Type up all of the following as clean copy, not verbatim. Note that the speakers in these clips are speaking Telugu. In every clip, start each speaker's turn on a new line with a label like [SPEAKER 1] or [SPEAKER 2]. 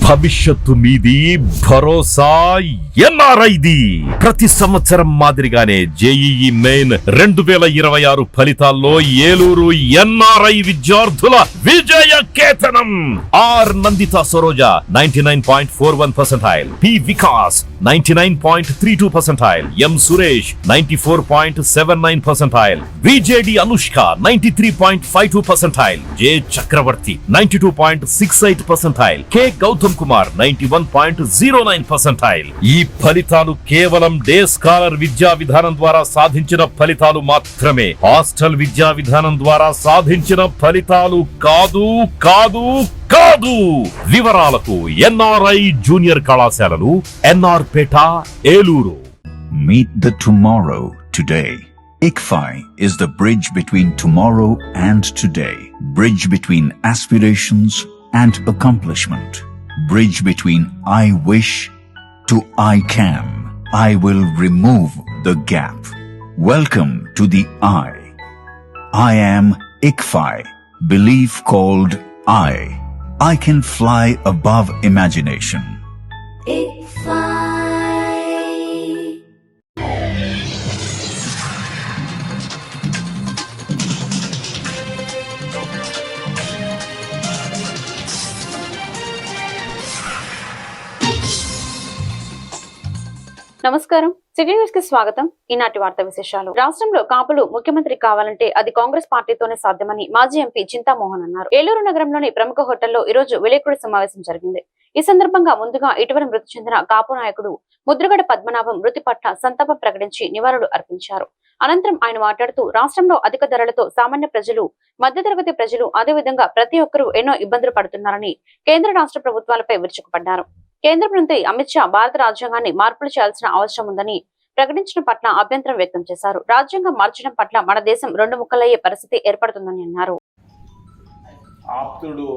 [SPEAKER 1] భవిష్యత్తు మీది, భరోసా ఎన్ఆర్ఐది. ప్రతి సంవత్సరం మాదిరిగానే జేఈఈ మెయిన్ 2026 ఫలితాల్లో ఏలూరు ఎన్ఆర్ఐ విద్యార్థుల విజయ కేతనం. R Nanditha Saroja 99.41%, P Vikas 99.32%, M Suresh 94.79%, విజేడి అనుష్క 93.52%, జె చక్రవర్తి 92.68%, కె గౌతమ్ కుమార్ 91.09%. ఈ ఫలితాలు కేవలం డే స్కాలర్ విద్యా విధానం ద్వారా సాధించిన ఫలితాలు మాత్రమే. హాస్టల్ విద్యా విధానం ద్వారా సాధించిన ఫలితాలు కాదు కాదు కాదు. వివరాలకు ఎన్ఆర్ఐ జూనియర్ కళాశాలలు, NR Peta, Eluru.
[SPEAKER 2] Meet the tomorrow today. ICFI is the bridge between tomorrow and today. Bridge between aspirations and accomplishment. Bridge between I wish to I can. I will remove the gap. Welcome to the I. I am ICFI. Belief called I. I can fly above imagination.
[SPEAKER 3] ICFI.
[SPEAKER 4] నమస్కారం, సిటీ న్యూస్ కి స్వాగతం. ఈనాటి వార్తా విశేషాలు. రాష్ట్రంలో కాపులు ముఖ్యమంత్రి కావాలంటే అది కాంగ్రెస్ పార్టీతోనే సాధ్యమని మాజీ ఎంపీ చింతామోహన్ అన్నారు. ఏలూరు నగరంలోని ప్రముఖ హోటల్లో ఈ రోజు విలేకరుల సమావేశం జరిగింది. ఈ సందర్భంగా ముందుగా ఇటీవల మృతి చెందిన కాపు నాయకుడు ముద్రగడ పద్మనాభం మృతి పట్ల సంతాపం ప్రకటించి నివాళులు అర్పించారు. అనంతరం ఆయన మాట్లాడుతూ రాష్ట్రంలో అధిక ధరలతో సామాన్య ప్రజలు, మధ్యతరగతి ప్రజలు, అదేవిధంగా ప్రతి ఒక్కరూ ఎన్నో ఇబ్బందులు పడుతున్నారని కేంద్ర రాష్ట్ర ప్రభుత్వాలపై విరుచుకుపడ్డారు. కేంద్ర మంత్రి అమిత్ షా భారత రాజ్యాంగాన్ని మార్పులు చేయాల్సిన అవసరం ఉందని ప్రకటించడం పట్ల అభ్యంతరం వ్యక్తం చేశారు. రాజ్యాంగం మార్చడం పట్ల మన దేశం రెండు ముక్కలయ్యే పరిస్థితి ఏర్పడుతుందని అన్నారు.
[SPEAKER 5] ఆప్తుడు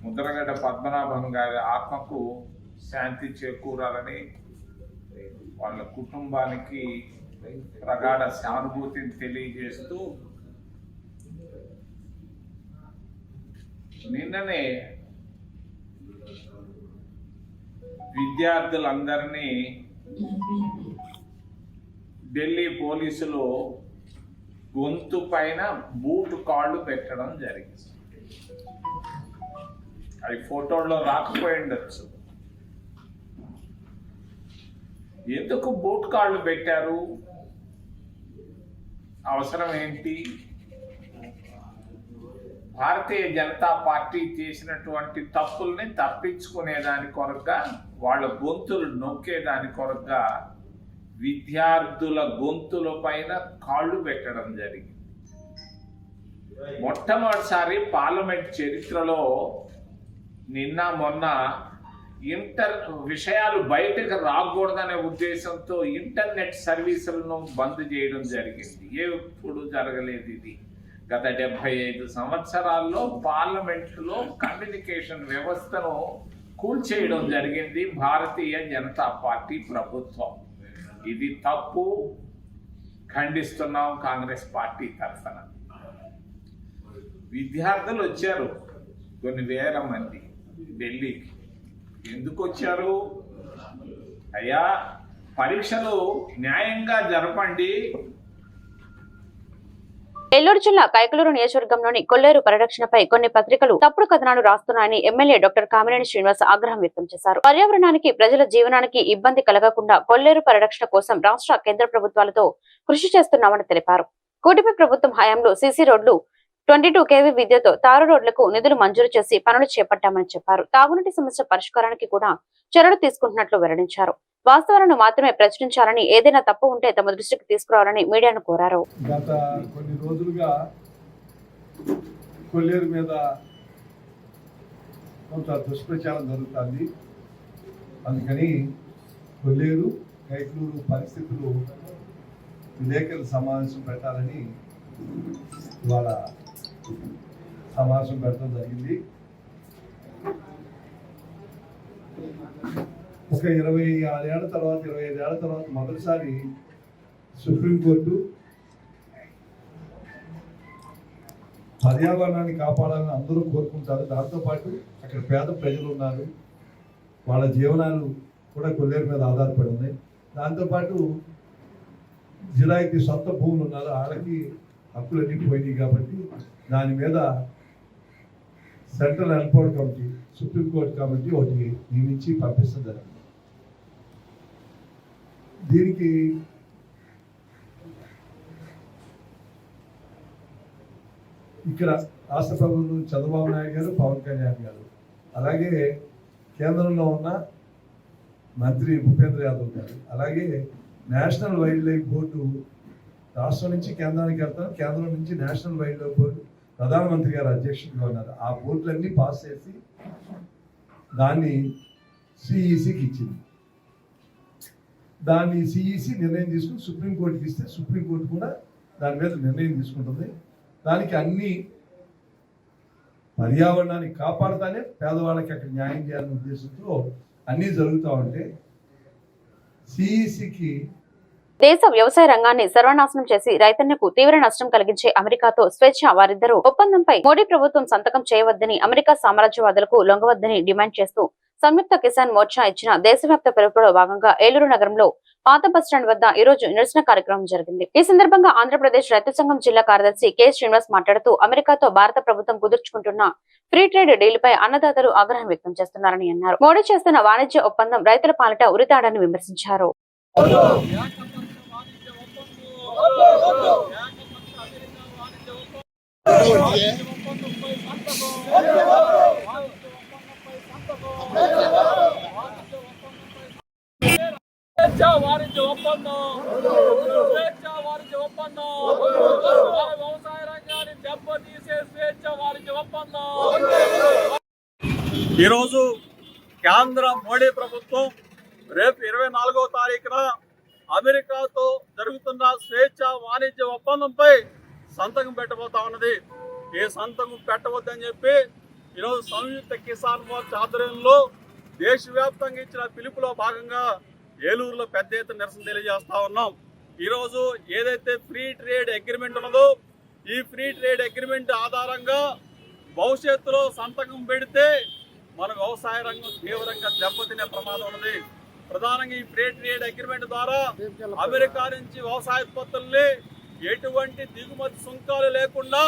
[SPEAKER 5] ముద్రగడ్డ పద్మనాభం గారి ఆత్మకు శాంతి చేకూరాలని, వాళ్ళ కుటుంబానికి ప్రగాఢ సానుభూతిని తెలియజేస్తూ నిన్ననే విద్యార్థులందరినీ ఢిల్లీ పోలీసులు గొంతు పైన బూటు కాళ్ళు పెట్టడం జరిగింది. అవి ఫోటోల్లో రాకపోయి ఉండొచ్చు. ఎందుకు బూట్ కాళ్ళు పెట్టారు? అవసరం ఏంటి? భారతీయ జనతా పార్టీ చేసినటువంటి తప్పుల్ని తప్పించుకునేదాని కొరగా, వాళ్ళ గొంతులు నొక్కేదాని కొరగా విద్యార్థుల గొంతుల పైన కాళ్ళు పెట్టడం జరిగింది. మొట్టమొదటిసారి పార్లమెంట్ చరిత్రలో నిన్న మొన్న విషయాలు బయటకు రాకూడదనే ఉద్దేశంతో ఇంటర్నెట్ సర్వీసులను బంద్ చేయడం జరిగింది. ఎప్పుడు జరగలేదు ఇది. గత 75 సంవత్సరాల్లో పార్లమెంట్లో కమ్యూనికేషన్ వ్యవస్థను కూల్చేయడం జరిగింది భారతీయ జనతా పార్టీ ప్రభుత్వం. ఇది తప్పు, ఖండిస్తున్నాం కాంగ్రెస్ పార్టీ తరఫున. విద్యార్థులు వచ్చారు కొన్ని వేల మంది ఢిల్లీకి. ఎందుకు వచ్చారు? అయ్యా, పరీక్షలు న్యాయంగా జరపండి.
[SPEAKER 4] ఏలూరు జిల్లా కైకలూరు నియోజకవర్గంలోని కొల్లేరు పరిరక్షణపై కొన్ని పత్రికలు తప్పుడు కథనాలు రాస్తున్నాయని ఎమ్మెల్యే డాక్టర్ కామినేని శ్రీనివాస్ ఆగ్రహం వ్యక్తం చేశారు. పర్యావరణానికి, ప్రజల జీవనానికి ఇబ్బంది కలగకుండా కొల్లేరు పరిరక్షణ కోసం రాష్ట్ర, కేంద్ర ప్రభుత్వాలతో కృషి చేస్తున్నామని తెలిపారు. కూటమి ప్రభుత్వం హయాంలో సీసీ రోడ్లు, 22 kV విద్యుత్ తారు రోడ్లకు నిధులు మంజూరు చేసి పనులు చేపట్టామని చెప్పారు. తాగునీటి సమస్య పరిష్కారానికి కూడా చర్యలు తీసుకుంటున్నట్లు వెల్లడించారు. వాస్తవాలను మాత్రమే ప్రచురించాలని, ఏదైనా తప్పు ఉంటే తమ దృష్టికి తీసుకురావాలని మీడియాను కోరారు.
[SPEAKER 6] గత కొన్ని రోజులుగా కొల్లేరు మీద కొంత దుష్ప్రచారం జరుగుతుంది. అందుకని కొల్లేరు, కైకలూరు పరిస్థితులు విలేకరుల సమావేశం పెట్టాలని ఇవాళ సమావేశం పెట్టడం జరిగింది. ఒక 26 ఏళ్ల తర్వాత, 25 ఏళ్ల తర్వాత మొదటిసారి సుప్రీంకోర్టు పర్యావరణాన్ని కాపాడాలని అందరూ కోరుకుంటారు. దాంతోపాటు అక్కడ పేద ప్రజలు ఉన్నారు, వాళ్ళ జీవనాలు కూడా కొల్లేరు మీద ఆధారపడి ఉన్నాయి. దాంతోపాటు జిల్లాకి సొంత భూములు ఉన్నారు, వాళ్ళకి హక్కులన్నీ పోయినాయి. కాబట్టి దాని మీద సెంట్రల్ ఎన్పోర్ట్ కమిటీ, సుప్రీంకోర్టు కమిటీ ఒకటి నియమించి పంపిస్తుంది. దీనికి ఇక్కడ రాష్ట్ర ప్రభుత్వం చంద్రబాబు నాయుడు గారు, పవన్ కళ్యాణ్ గారు, అలాగే కేంద్రంలో ఉన్న మంత్రి భూపేంద్ర యాదవ్ గారు, అలాగే నేషనల్ వైల్డ్ లైఫ్ బోర్డు రాష్ట్రం నుంచి కేంద్రానికి వెళ్తారు, కేంద్రం నుంచి నేషనల్ వైల్డ్ లైఫ్ బోర్డు ప్రధానమంత్రి గారు అధ్యక్షుడిగా ఉన్నారు. ఆ బోర్డులన్నీ పాస్ చేసి దాన్ని సిఈసికి ఇచ్చింది. దాన్ని సిఈసి నిర్ణయం తీసుకుని సుప్రీంకోర్టుకి ఇస్తే సుప్రీంకోర్టు కూడా దాని మీద నిర్ణయం తీసుకుంటుంది. దానికి అన్ని పర్యావరణాన్ని కాపాడుతానే పేదవాళ్ళకి అక్కడ న్యాయం చేయాలనే ఉద్దేశంతో అన్నీ జరుగుతూ ఉంటే సిఈసికి
[SPEAKER 4] దేశ వ్యవసాయ రంగాన్ని సర్వనాశనం చేసి రైతన్నకు తీవ్ర నష్టం కలిగించే అమెరికాతో స్వేచ్ఛ వారిద్దరూ ఒప్పందంపై మోడీ ప్రభుత్వం సంతకం చేయవద్దని, అమెరికా సామ్రాజ్యవాదులకు లొంగవద్దని డిమాండ్ చేస్తూ సంయుక్త కిసాన్ మోర్చా ఇచ్చిన దేశవ్యాప్త పిలుపులో భాగంగా ఏలూరు నగరంలో పాత బస్టాండ్ వద్ద ఈ రోజు నిరసన కార్యక్రమం జరిగింది. ఈ సందర్భంగా ఆంధ్రప్రదేశ్ రైతు సంఘం జిల్లా కార్యదర్శి కె శ్రీనివాస్ మాట్లాడుతూ అమెరికాతో భారత ప్రభుత్వం కుదుర్చుకుంటున్న ఫ్రీ ట్రేడ్ డీల్ పై అన్నదాతలు ఆగ్రహం వ్యక్తం చేస్తున్నారని అన్నారు. మోడీ చేస్తున్న వాణిజ్య ఒప్పందం రైతుల పాలిట ఉరితాడని విమర్శించారు.
[SPEAKER 7] వాణిజ్య ఒప్పందం, వాణిజ్య ఒప్పందం, వ్యవసాయ రంగాన్ని దెబ్బతీసే స్వేచ్ఛ వాణిజ్య ఒప్పందం. ఈరోజు కేంద్ర మోడీ ప్రభుత్వం రేపు 24వ తారీఖున అమెరికాతో జరుగుతున్న స్వేచ్ఛ వాణిజ్య ఒప్పందంపై సంతకం పెట్టబోతా ఉన్నది. ఏ సంతకం పెట్టవద్దని చెప్పి ఈరోజు సంయుక్త కిసాన్ మోర్చా ఆధ్వర్యంలో దేశవ్యాప్తంగా ఇచ్చిన పిలుపులో భాగంగా ఏలూరులో పెద్ద ఎత్తున నిరసన తెలియజేస్తా ఉన్నాం. ఈరోజు ఏదైతే ఫ్రీ ట్రేడ్ అగ్రిమెంట్ ఉన్నదో ఈ ఫ్రీ ట్రేడ్ అగ్రిమెంట్ ఆధారంగా భవిష్యత్తులో సంతకం పెడితే మన వ్యవసాయ రంగం తీవ్రంగా దెబ్బతినే ప్రమాదం ఉన్నది. ప్రధానంగా ఈ ఫ్రీ ట్రేడ్ అగ్రిమెంట్ ద్వారా అమెరికా నుంచి వ్యవసాయ ఉత్పత్తుల్ని ఎటువంటి దిగుమతి సుంకాలు లేకుండా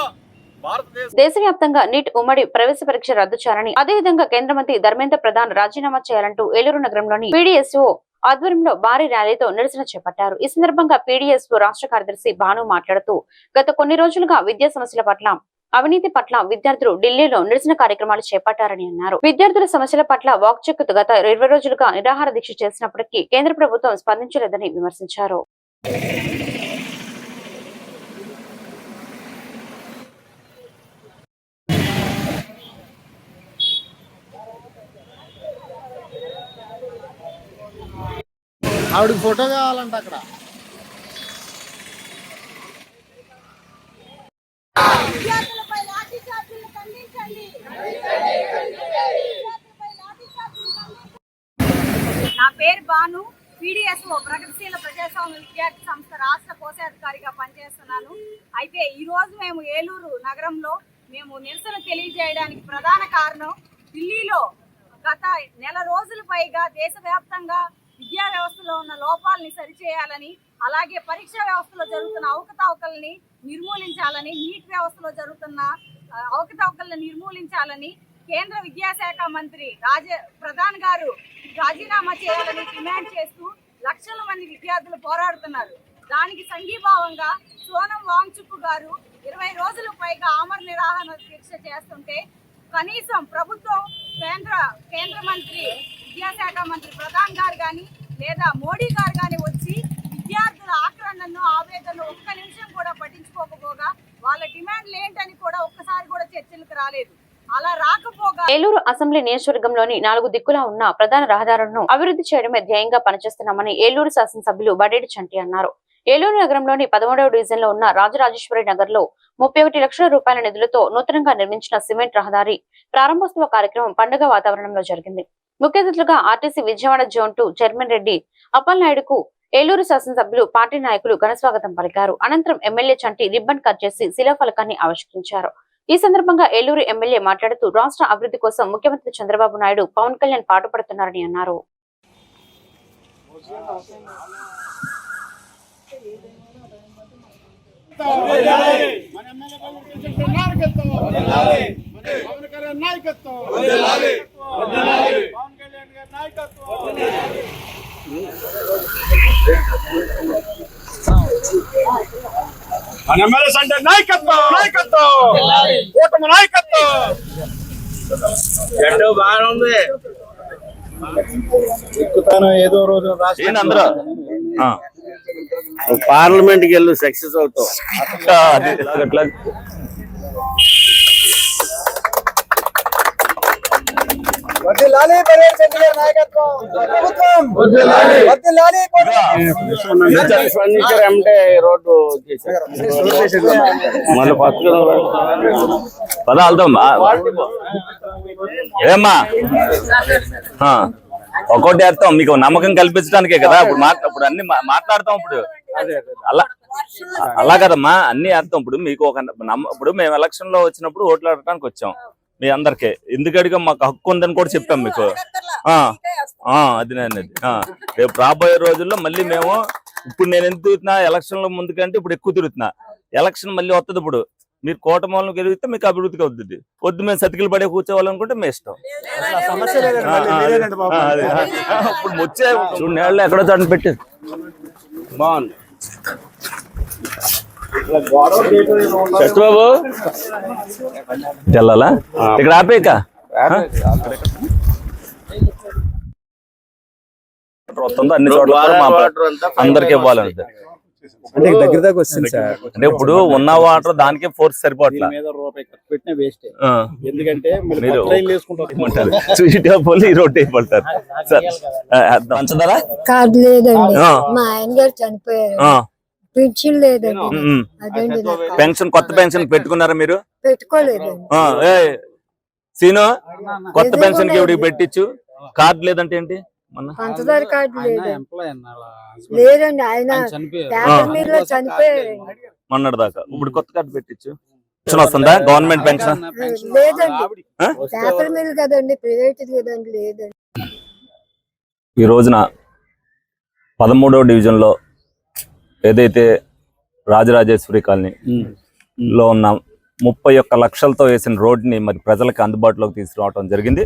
[SPEAKER 4] దేశవ్యాప్తంగా నీట్ ఉమ్మడి ప్రవేశ పరీక్ష రద్దు చేయాలని, అదేవిధంగా కేంద్ర మంత్రి ధర్మేంద్ర ప్రధాన్ రాజీనామా చేయాలంటూ ఏలూరు నగరంలోని పీడీఎస్ఓ ఆధ్వర్యంలో భారీ ర్యాలీతో నిరసన చేపట్టారు. ఈ సందర్భంగా పీడీఎస్ఓ రాష్ట్ర కార్యదర్శి భాను మాట్లాడుతూ గత కొన్ని రోజులుగా విద్యా సమస్యల పట్ల, అవినీతి పట్ల విద్యార్థులు ఢిల్లీలో నిరసన కార్యక్రమాలు చేపట్టారని అన్నారు. విద్యార్థుల సమస్యల పట్ల వాక్చెక్ గత 20 రోజులుగా నిరాహార దీక్ష చేసినప్పటికీ కేంద్ర ప్రభుత్వం స్పందించలేదని విమర్శించారు.
[SPEAKER 8] ఆవిడకి ఫోటో కావాలంట అక్కడ.
[SPEAKER 9] నా పేరు భాను, పీడీఎస్ఓ ప్రగతిశీల ప్రజాస్వామ్య విద్యార్థి సంస్థ రాష్ట్ర కోశాధికారిగా పనిచేస్తున్నాను. అయితే ఈ రోజు మేము ఏలూరు నగరంలో నిరసన తెలియజేయడానికి ప్రధాన కారణం, ఢిల్లీలో గత నెల రోజుల పైగా దేశవ్యాప్తంగా విద్యా వ్యవస్థలో ఉన్న లోపాలని సరిచేయాలని, అలాగే పరీక్షా వ్యవస్థలో జరుగుతున్న అవకతవకల్ని నిర్మూలించాలని, నీట్ వ్యవస్థలో జరుగుతున్న అవకతవకల్ని నిర్మూలించాలని కేంద్ర విద్యాశాఖ మంత్రి ప్రధాన్ గారు రాజీనామా చేయాలని డిమాండ్ చేస్తూ లక్షల మంది విద్యార్థులు పోరాడుతున్నారు. దానికి సంఘీభావంగా సోనం వాంగ్చుక్ గారు 20 రోజుల పైగా ఆమరణ నిరాహార దీక్ష చేస్తుంటే కనీసం ప్రభుత్వం కేంద్ర మంత్రి విద్యాశాఖ మంత్రి ప్రధాన్ గారు కానీ లేదా మోడీ గారు కానీ వచ్చి విద్యార్థుల ఆక్రందనను, ఆవేదనను ఒక్క నిమిషం కూడా పట్టించుకోకపోగా వాళ్ళ డిమాండ్లు ఏంటని కూడా ఒక్కసారి కూడా చర్చలకు రాలేదు. అలా రాకపోగా
[SPEAKER 4] ఏలూరు అసెంబ్లీ నియోజకవర్గంలోని 4 దిక్కులా ఉన్న ప్రధాన రహదారులను అభివృద్ధి చేయడమే ధ్యేయంగా పనిచేస్తున్నామని ఏలూరు శాసనసభ్యులు బడేటి చంటి అన్నారు. ఏలూరు నగరంలోని 13వ డివిజన్ లో ఉన్న రాజరాజేశ్వరి నగర్ లో 31 లక్షల రూపాయల నిధులతో నూతనంగా నిర్మించిన సిమెంట్ రహదారి ప్రారంభోత్సవ కార్యక్రమం పండుగ వాతావరణంలో జరిగింది. ముఖ్య అతిథులుగా RTC Vijayawada zone 2 chairman Reddy అప్పలనాయుడుకు ఏలూరు శాసనసభ్యులు పార్టీ నాయకులు ఘనస్వాగతం పలికారు. అనంతరం ఎమ్మెల్యే చంటి రిబ్బన్ కట్ చేసి శిలాఫలకాన్ని ఆవిష్కరించారు. ఈ సందర్భంగా ఏలూరు ఎమ్మెల్యే మాట్లాడుతూ రాష్ట్ర అభివృద్ధి కోసం ముఖ్యమంత్రి చంద్రబాబు నాయుడు పవన్ కళ్యాణ్ పాటుపడుతున్నారని అన్నారు.
[SPEAKER 7] మన ఎమ్మెల్యే అంటే నాయకత్వం కూటమి నాయకత్వం ఎటో బాగుంది.
[SPEAKER 8] ఎక్కుతాను ఏదో రోజు
[SPEAKER 1] అందరూ
[SPEAKER 10] పార్లమెంట్ కి వెళ్ళు సక్సెస్ అవుతావు.
[SPEAKER 1] అట్లా
[SPEAKER 10] ఫర్నిచర్ అంటే రోడ్డు మళ్ళీ
[SPEAKER 1] పద వెళ్దామా ఏమ్మా ఒక్కోటి వేస్తాం మీకు నమ్మకం కల్పించడానికే కదా ఇప్పుడు అన్ని మాట్లాడతాం. అలా కదమ్మా అన్ని వేస్తాం. ఇప్పుడు మీకు ఒక ఇప్పుడు మేము ఎలక్షన్ లో వచ్చినప్పుడు ఓట్లు ఆడటానికి వచ్చాం మీ అందరికి. ఎందుకడిగా మాకు హక్కు ఉందని కూడా చెప్పాం మీకు. అది రేపు రాబోయే రోజుల్లో మళ్ళీ మేము ఇప్పుడు నేను ఎంత తిరుగుతున్నా ఎలక్షన్ లో ముందు కంటే ఇప్పుడు ఎక్కువ తిరుగుతున్నా. ఎలక్షన్ మళ్ళీ వస్తుంది. ఇప్పుడు మీరు కోటమూలను గెలిగితే మీకు అభివృద్ధికి అవుతుంది. వద్దు మేము సతికిలు పడే కూర్చోవాలనుకుంటే మీ ఇష్టం. ఇప్పుడు వచ్చే చూడేళ్ళు ఎక్కడో చోట పెట్టి
[SPEAKER 10] బాగుంది. బాబు
[SPEAKER 1] వెళ్ళాలా ఇక్కడ ఆపేక వస్తుందో అన్ని చోట్ల అందరికి ఇవ్వాలంటే
[SPEAKER 8] అంటే దగ్గర దాకా వస్తుంది సార్.
[SPEAKER 1] అంటే ఇప్పుడు ఉన్న వాటర్ దానికే ఫోర్స్ సరిపోవట్లేదు.
[SPEAKER 8] ఎందుకంటే
[SPEAKER 1] స్వీట్ ఈ రోడ్డు అయిపోతారు సార్. పంచదారా
[SPEAKER 3] కార్డు లేదండి, మా ఆయన గారు చనిపోయారు, పెన్షన్ లేదండి. అదేంటి
[SPEAKER 1] పెన్షన్ కొత్త పెన్షన్ పెట్టుకున్నారా మీరు?
[SPEAKER 3] పెట్టుకోలేదండి.
[SPEAKER 1] సీను కొత్త పెన్షన్ కి ఇవిడికి పెట్టించు. కార్డు లేదంటే ఏంటి?
[SPEAKER 3] పంచదార కార్డు లేదండి, ఆయన పేపర్ మీద చనిపోయారండి
[SPEAKER 1] మొన్నటి దాకా. ఇప్పుడు కొత్త కార్డు పెట్టించు. పెన్షన్ వస్తుందా? గవర్నమెంట్ పెన్షన్
[SPEAKER 3] లేదండి, పేపర్ మీద కదండి, ప్రైవేట్ కదండి, లేదండి.
[SPEAKER 1] ఈ రోజున 13వ డివిజన్ లో ఏదైతే రాజరాజేశ్వరి కాలనీలో ఉన్న 31 లక్షలతో వేసిన రోడ్డుని మరి ప్రజలకు అందుబాటులోకి తీసుకురావడం జరిగింది.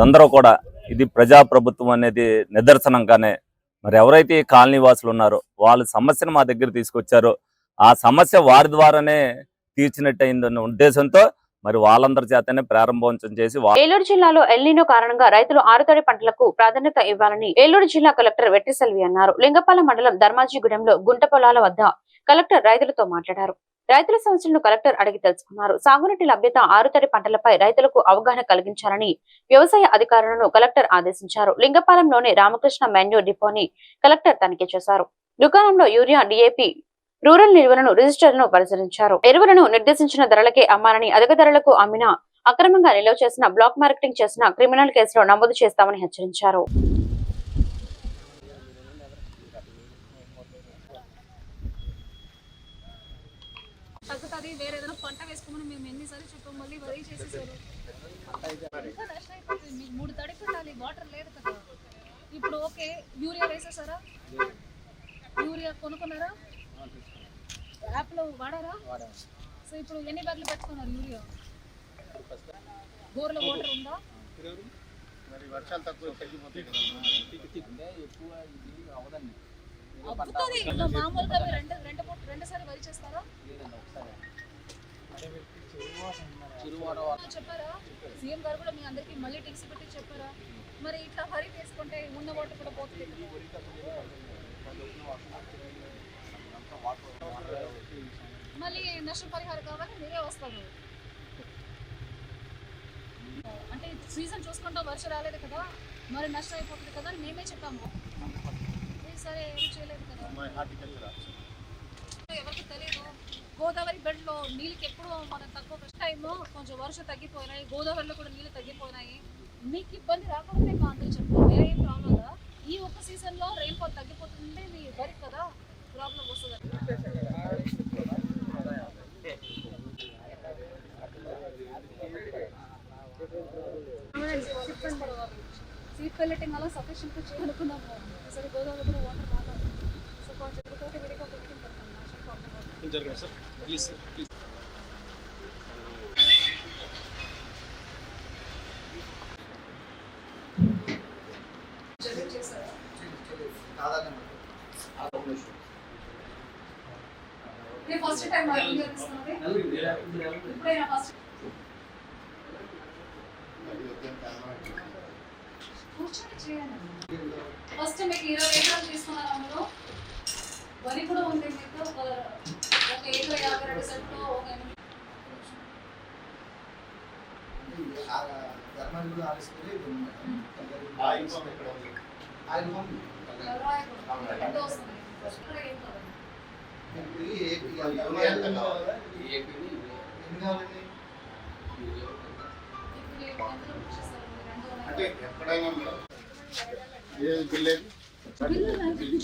[SPEAKER 1] అందరూ కూడా ఇది ప్రజాప్రభుత్వం అనేది నిదర్శనంగానే మరి ఎవరైతే ఈ కాలనీ వాసులు ఉన్నారో వాళ్ళ సమస్యను మా దగ్గర తీసుకొచ్చారో ఆ సమస్య వారి ద్వారానే తీర్చినట్టయిందన్న ఉద్దేశంతో మరి వాళ్ళందరి చేతనే ప్రారంభోత్సవం చేసి.
[SPEAKER 4] ఏలూరు జిల్లాలో ఎల్నినో కారణంగా రైతులు ఆరుతడి పంటలకు ప్రాధాన్యత ఇవ్వాలని ఏలూరు జిల్లా కలెక్టర్ వెట్టిసెల్వి అన్నారు. లింగపాలెం మండలం ధర్మాజిగూడెంలో గుంట పొలాల వద్ద కలెక్టర్ రైతులతో మాట్లాడారు. రైతుల సమస్యలను కలెక్టర్ అడిగి తెలుసుకున్నారు. సాగునీటి లభ్యత, ఆరుతడి పంటలపై రైతులకు అవగాహన కలిగించాలని వ్యవసాయ అధికారులను కలెక్టర్ ఆదేశించారు. లింగపాలెంలోని రామకృష్ణ మాన్యూర్ డిపోని కలెక్టర్ తనిఖీ చేశారు. దుకాణంలో యూరియా, డిఏపి, రూరల్ నిల్వలను రిజిస్టర్లను పరిశీలించారు. ఎరువులను నిర్దేశించిన ధరలకే అమ్మాలని, అధిక ధరలకు అమ్మినా, అక్రమంగా నిల్వ చేసిన, బ్లాక్ మార్కెటింగ్ చేసిన క్రిమినల్ కేసులో నమోదు చేస్తామని హెచ్చరించారు.
[SPEAKER 9] వేరే ఏదైనా పంట వేసుకోమని మేము ఎన్నిసార్లు చెప్పాం, మళ్ళీ వరి చేసేసారు. ఇంకా నష్టం అయిపోతుంది. మీకు 3 తడి పెట్టాలి, వాటర్ లేదు కదా. ఇప్పుడు ఓకే, యూరియా వేసేసారా? యూరియా కొనుక్కున్నారా? యాప్లో వాడారా? సో ఇప్పుడు ఎన్ని బ్యాగులు పెట్టుకున్నారు యూరియా? బోర్లో వాటర్ ఉందా?
[SPEAKER 8] వర్షాలు తక్కువ తగ్గిపోతాయి కదా, ఎక్కువ ఇది అవదండి.
[SPEAKER 9] మామూలుగా రెండుసారి వరి చేస్తారా? చెప్పారా? సీఎం గారు కూడా మీ అందరికి మళ్ళీ టిక్స్ పెట్టి చెప్పారా? మరి ఇట్లా హరి వేసుకుంటే ఉన్న వాటర్ కూడా పోతుంది. మళ్ళీ నష్టపరిహారం కావాలి, మీరే వస్తారు. అంటే సీజన్ చూసుకుంటా వర్షం రాలేదు కదా, మరి నష్టం అయిపోతుంది కదా అని మేమే చెప్పాము. సరే ఏం చేయలేదు కదా, ఎవరికి తెలియదు. గోదావరి బెల్ట్లో నీళ్ళకి ఎప్పుడు మనం తక్కువ టైము కొంచెం వర్షం తగ్గిపోయినాయి, గోదావరిలో కూడా నీళ్ళు తగ్గిపోయినాయి. మీకు ఇబ్బంది రాకుండా మీకు అందరూ చెప్తారు, వేరే ఏం ప్రాబ్లం కదా. ఈ ఒక్క సీజన్లో రెయిన్ఫాల్ తగ్గిపోతుంటే మీ వరకు కదా ప్రాబ్లం వస్తుంది. సీట్ పెల్లెట్టింగ్ అలా సఫిషియంట్ చేయనుకున్నాము సరే గోదావరి కూడా వాటర్ రాలేదు సో కొంచెం తోటి విడిగా పెట్టుకుంటాం
[SPEAKER 8] జరగండి sir please sir please
[SPEAKER 9] first time ఇప్పుడైనా ఫస్ట్ కూర్చొని చేయండి ఫస్ట్ మీకు 20 ఎకరాలు తీసుకున్నారు అందులో వరి కూడా ఉంది మీకు ఒక ఎకరా 52 సెంట్లు ఒక ఎంత వస్తుంది ఏం
[SPEAKER 8] అంటే ఎక్కడైనా బిల్లు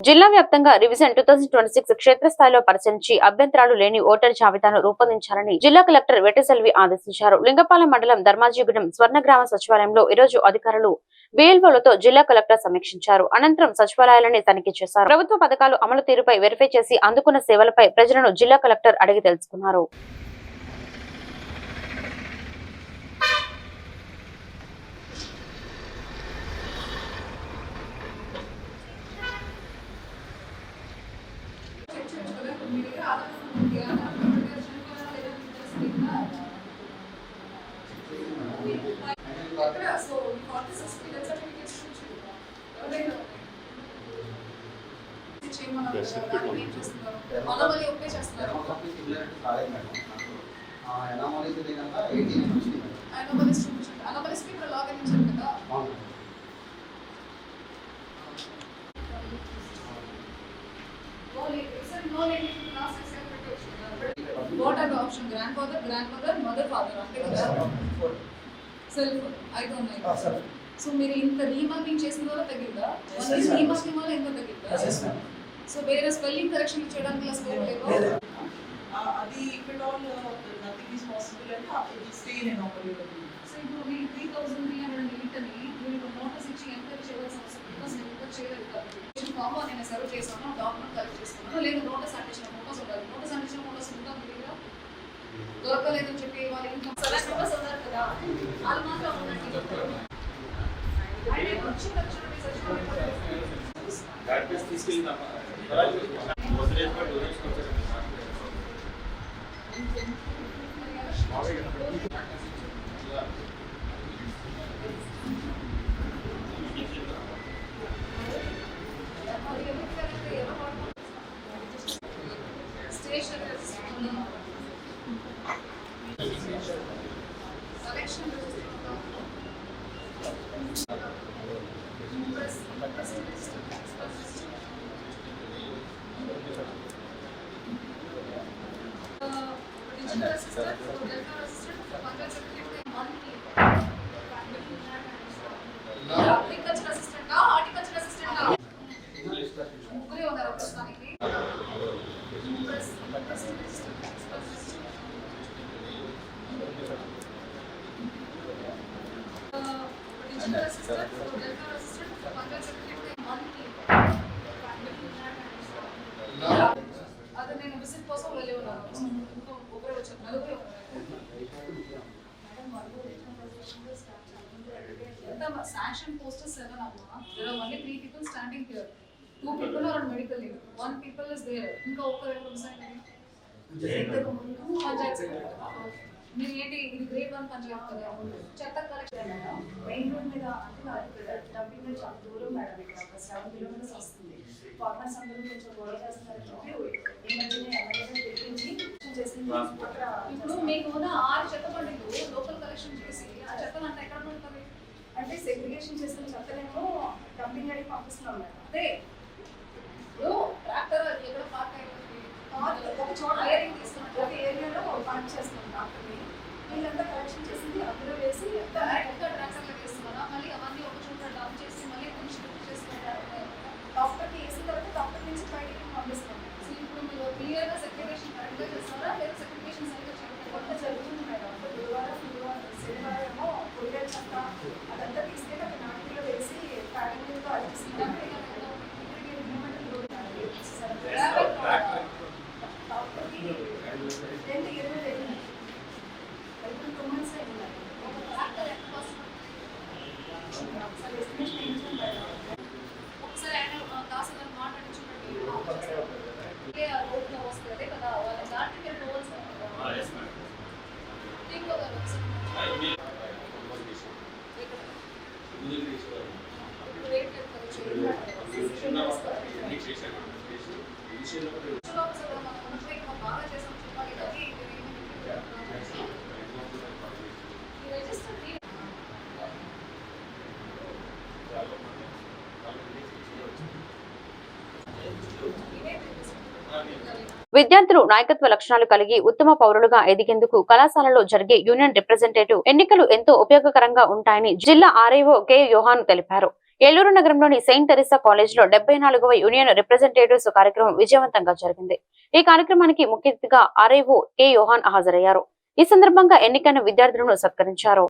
[SPEAKER 4] జిల్లా వ్యాప్తంగా రివిజన్ 2026 క్షేత్రస్థాయిలో పరిశీలించి అభ్యంతరాలు లేని ఓటర్ జాబితాను రూపొందించాలని జిల్లా కలెక్టర్ వెట్టిసెల్వి ఆదేశించారు. లింగపాలెం మండలం ధర్మాజిగూడెం స్వర్ణగ్రామ సచివాలయంలో ఈరోజు అధికారులు బిఎల్ఓలతో జిల్లా కలెక్టర్ సమీక్షించారు. అనంతరం సచివాలయాలని తనిఖీ చేశారు. ప్రభుత్వ పథకాలు అమలు తీరుపై వెరిఫై చేసి అందుకున్న సేవలపై ప్రజలను జిల్లా కలెక్టర్ అడిగి తెలుసుకున్నారు.
[SPEAKER 9] What are the options? Grandfather, grandmother, mother, father. అంతే కదా సెల్ఫ్ ఐదు ఉన్నాయి. సో మీరు ఇంత రీమార్కింగ్ చేసిన వల్ల తగ్గిందా? రీమార్కింగ్ వల్ల ఎంత తగ్గిందా? సో వేరే స్పెల్లింగ్ కరెక్షన్ చేయడానికి స్కోప్ లేదు.
[SPEAKER 11] అది ఇక్కడ నథింగ్ ఈస్ పాసిబుల్ అంటే it stay in operate.
[SPEAKER 9] So ఇప్పుడు మీరు 3308 అని మీరు నోటీస్ ఇచ్చి ఎంక్వైరీ చేయాల్సిన అవసరం బికాస్ నేను ఇంకా చేయలేదు కాబట్టి ఫామ్ నేను సర్వ్ చేశాను, డాక్యుమెంట్ కలెక్ట్ చేసుకున్నాను, లేదు నోటీస్ అంటించిన ఫోటోస్ ఉండాలి. నోటీస్ అంటించిన ఫోటోస్ ఉందా మీరుగా దొరకలేదని చెప్పి వాళ్ళ ఇంకా సెలెక్ట్ ఫోటోస్ ఉన్నారు కదా వాళ్ళు మాత్రం ఉండండి. అంటే వచ్చి చూడండి అగ్రికల్చర్ అసిస్టెంట్ హార్టికల్చర్ అసిస్టెంట్ ముగ్గురే ఉన్నారు ప్రస్తుతానికి. అదే నేను విజిట్ కోసం వెళ్ళి ఉన్నాను. ఒకరే వచ్చారు, నలుగురే ఉన్నారు. Sanction post is 7 amma. There are only 3 people standing here. 2 people are on medical leave. 1 people is there. Inka okkaru evaru resign ఇంతకు ముందు పంచాయత్ మీరు ఏంటి ఇది గ్రేడ్ 1 పంచాయత్ కదా చెత్త కలెక్షన్ మెయిన్ రోడ్ మీద అంటే డబ్బింగ్ నుంచి చాలా దూరం మేడం, ఇక్కడ ఒక 7 కిలోమీటర్స్ వస్తుంది. ఫార్మర్స్ అందరూ కొంచెం గొడవ చేస్తున్నారు చెప్పి ఈ మధ్యనే ఎమ్మెల్యే తెప్పించి చేసింది. ఇప్పుడు మీకు 6 చెత్త బండిలు లోకల్ కలెక్షన్ చేసి ఆ చెత్తను అంతా ఎక్కడ పడుతుంది అంటే సెగ్రిగేషన్ చేసిన చెత్తనేమో డంపింగ్ అడిగి పంపిస్తున్నాం మేడం. అదే ఇప్పుడు ట్రాక్టర్ ఎక్కడ పార్క్ అయిపోతుంది, ఒక చోట హైరింగ్ తీసుకున్నాం, ఒక ఏరియాలో పార్క్ చేస్తున్నాం ట్రాక్టర్ని. వీళ్ళంతా కలెక్షన్ చేసింది అందులో వేసి ట్రాక్టర్లో వేస్తున్నారా, మళ్ళీ అవన్నీ ఒక చోట డంప్ చేసి మళ్ళీ కొంచెం చేసుకుంటారు. డాక్టర్కి వేసిన తర్వాత డాక్టర్ నుంచి బయటికి పంపిస్తున్నాం. సో ఇప్పుడు మీరు క్లియర్గా సెగ్రిగేషన్
[SPEAKER 4] విద్యార్థులు నాయకత్వ లక్షణాలు కలిగి ఉత్తమ పౌరులుగా ఎదిగేందుకు కళాశాలలో జరిగే యూనియన్ రిప్రజెంటేటివ్ ఎన్నికలు ఎంతో ఉపయోగకరంగా ఉంటాయని జిల్లా ఆర్ఐఓ కె యోహాన్ తెలిపారు. ఏలూరు నగరంలోని సెయింట్ తెరిసా కాలేజ్ లో 74వ యూనియన్ రిప్రజెంటేటివ్స్ కార్యక్రమం విజయవంతంగా జరిగింది. ఈ కార్యక్రమానికి ముఖ్య అతిథిగా ఆర్ఐఓ కె యోహాన్ హాజరయ్యారు. ఈ సందర్భంగా ఎన్నికైన విద్యార్థులను సత్కరించారు.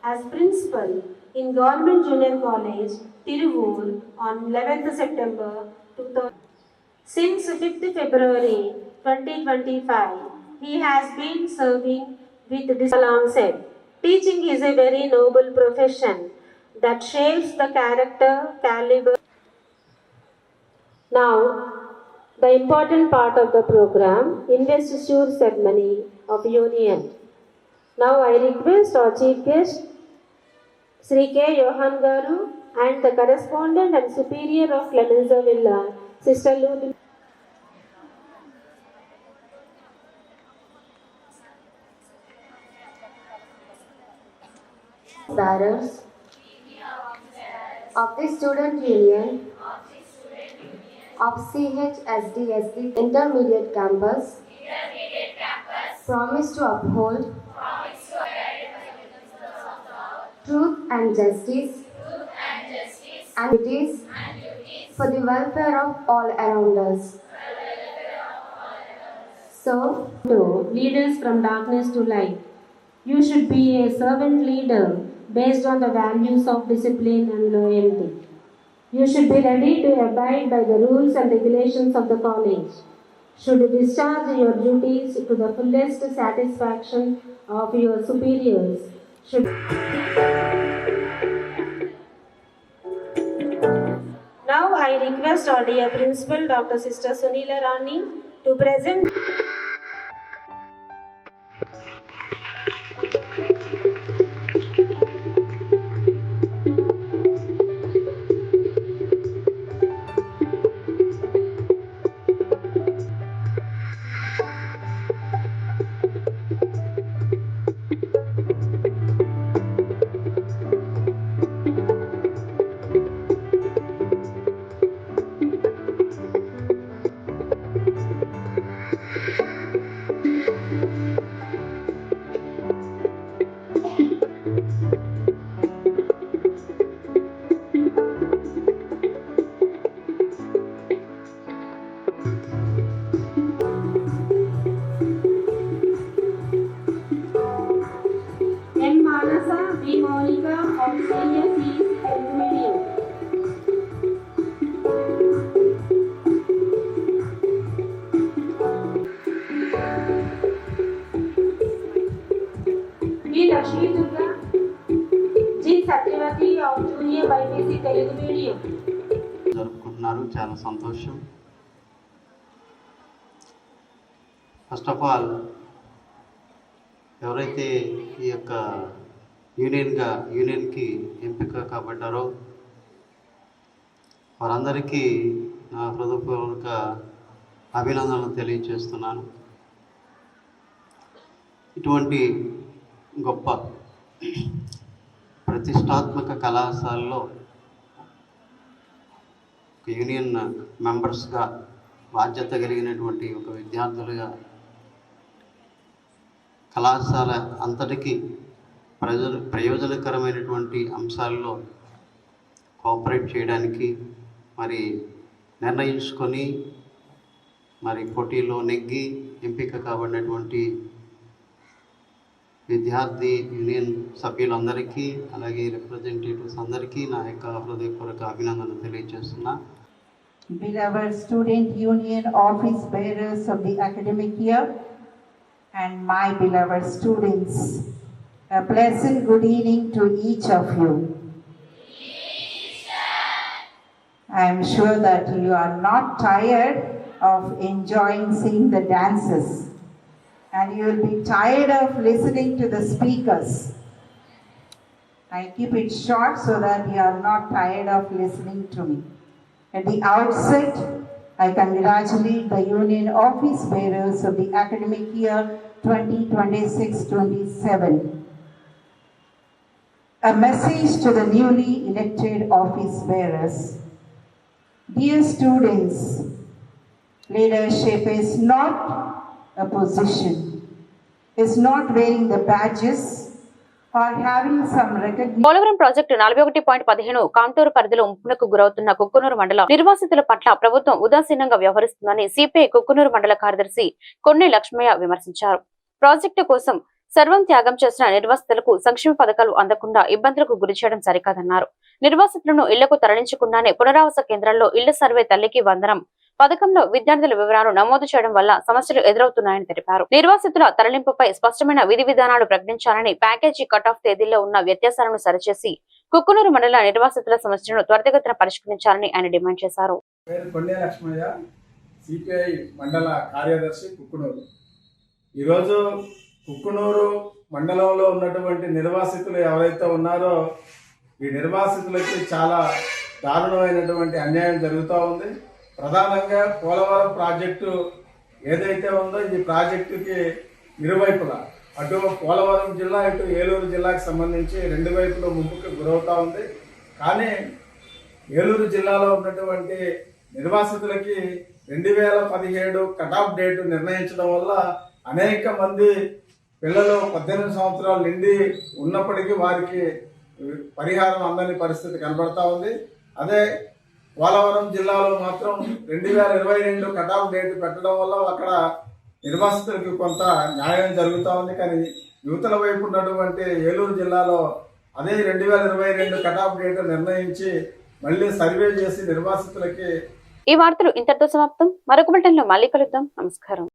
[SPEAKER 12] as principal in Government Junior College, Tiruvur on 11th September 2000. Since 5th February 2025, he has been serving with Salam said, teaching is a very noble profession that shapes the character, caliber. Now, the important part of the program, investiture ceremony of union. Now I request our chief guest, Sri K. Johan Garu, and the correspondent and superior of Clemenza Villa, Sister Lulu.
[SPEAKER 13] Bearers of the Student Union of CHSDSD Intermediate Campus promise to uphold truth and justice and duties for the welfare of all around us. So,
[SPEAKER 12] leaders from darkness to light. You should be a servant leader based on the values of discipline and loyalty. You should be ready to abide by the rules and regulations of the college. Should discharge your duties to the fullest satisfaction of your superiors. Now I request our dear principal, Dr. Sister Sunila Rani, to present.
[SPEAKER 14] జరుపుకుంటున్నారు. చాలా సంతోషం. ఫస్ట్ ఆఫ్ ఆల్ ఎవరైతే ఈ యొక్క యూనియన్కి ఎంపిక కాబడ్డారో వారందరికీ నా హృదయపూర్వక అభినందనలు తెలియజేస్తున్నాను. ఇటువంటి గొప్ప ప్రతిష్టాత్మక కళాశాలలో ఒక యూనియన్ మెంబర్స్గా బాధ్యత కలిగినటువంటి ఒక విద్యార్థులుగా కళాశాల అంతటికీ ప్రయోజనకరమైనటువంటి అంశాల్లో కోఆపరేట్ చేయడానికి మరి నిర్ణయించుకొని మరి పోటీలో నెగ్గి ఎంపిక కాబడినటువంటి విద్యార్థి యూనియన్ సభ్యులందరికీ అలాగే రిప్రజెంటేటివ్స్ అందరికీ నా యొక్క హృదయపూర్వక అభినందనలు తెలియజేస్తున్నా.
[SPEAKER 15] Beloved student union office bearers of the academic year and my beloved students, a pleasant good evening to each of you. I am sure that you are not tired of enjoying seeing the dances, and you will be tired of listening to the speakers. I keep it short so that you are not tired of listening to me. At the outset, I congratulate the union office bearers of the academic year 2026-27. A message to the newly elected office bearers. Dear students, leadership is not a position, is not wearing the badges or having some recognition.
[SPEAKER 4] Polavaram project 41.15 contour పరిధిలో ముంపునకు గురవుతున్న కుక్కునూరు మండల నిర్వాసితుల పట్ల ప్రభుత్వం ఉదాసీనంగా వ్యవహరిస్తుందని సిపిఐ కుక్కునూరు మండల కార్యదర్శి కొన్ని లక్ష్మయ్య విమర్శించారు. ప్రాజెక్టు కోసం సర్వం త్యాగం చేసిన నిర్వాసితులకు సంక్షేమ పథకాలు అందకుండా ఇబ్బందులకు గురి చేయడం సరికాదన్నారు. నిర్వాసితులను ఇళ్లకు తరలించకుండానే పునరావాస కేంద్రాల్లో ఇళ్ల సర్వే తల్లికి వందనం పథకంలో విద్యార్థుల వివరాలు నమోదు చేయడం వల్ల సమస్యలు ఎదురవుతున్నాయని తెలిపారు. నిర్వాసితుల తరలింపుపై స్పష్టమైన విధి విధానాలు ప్రకటించాలని, ప్యాకేజీ కట్ ఆఫ్ తేదీల్లో ఉన్న వ్యత్యాసాలను సరిచేసి కుక్కునూరు మండల నిర్వాసితుల సమస్యలను త్వరితగతిన పరిష్కరించాలని ఆయన డిమాండ్ చేశారు.
[SPEAKER 7] ఈరోజు కుక్కునూరు మండలంలో ఉన్నటువంటి నిర్వాసితులు ఎవరైతే ఉన్నారో ఈ నిర్వాసితులకి చాలా దారుణమైనటువంటి అన్యాయం జరుగుతూ ఉంది. ప్రధానంగా పోలవరం ప్రాజెక్టు ఏదైతే ఉందో ఈ ప్రాజెక్టుకి ఇరువైపులా అటు పోలవరం జిల్లా ఇటు ఏలూరు జిల్లాకు సంబంధించి రెండు వైపులో ముంపుకు గురవుతూ ఉంది. కానీ ఏలూరు జిల్లాలో ఉన్నటువంటి నిర్వాసితులకి 2017 కటాఫ్ డేట్ నిర్ణయించడం వల్ల అనేక మంది పిల్లలు 18 సంవత్సరాలు నిండి ఉన్నప్పటికీ వారికి పరిహారం అందని పరిస్థితి కనబడతా ఉంది. అదే పోలవరం జిల్లాలో మాత్రం 2022 కటాఫ్ డేట్ పెట్టడం వల్ల అక్కడ నిర్వాసితులకు కొంత న్యాయం జరుగుతూ ఉంది. కానీ యువతల వైపు ఉన్నటువంటి ఏలూరు జిల్లాలో అదే 2022 కటాఫ్ డేట్ నిర్ణయించి మళ్ళీ సర్వే చేసి నిర్వాసితులకి.
[SPEAKER 4] ఈ వార్తలు ఇంతటితో సమాప్తం. మరొక బులెటిన్లో మళ్ళీ కలుద్దాం. నమస్కారం.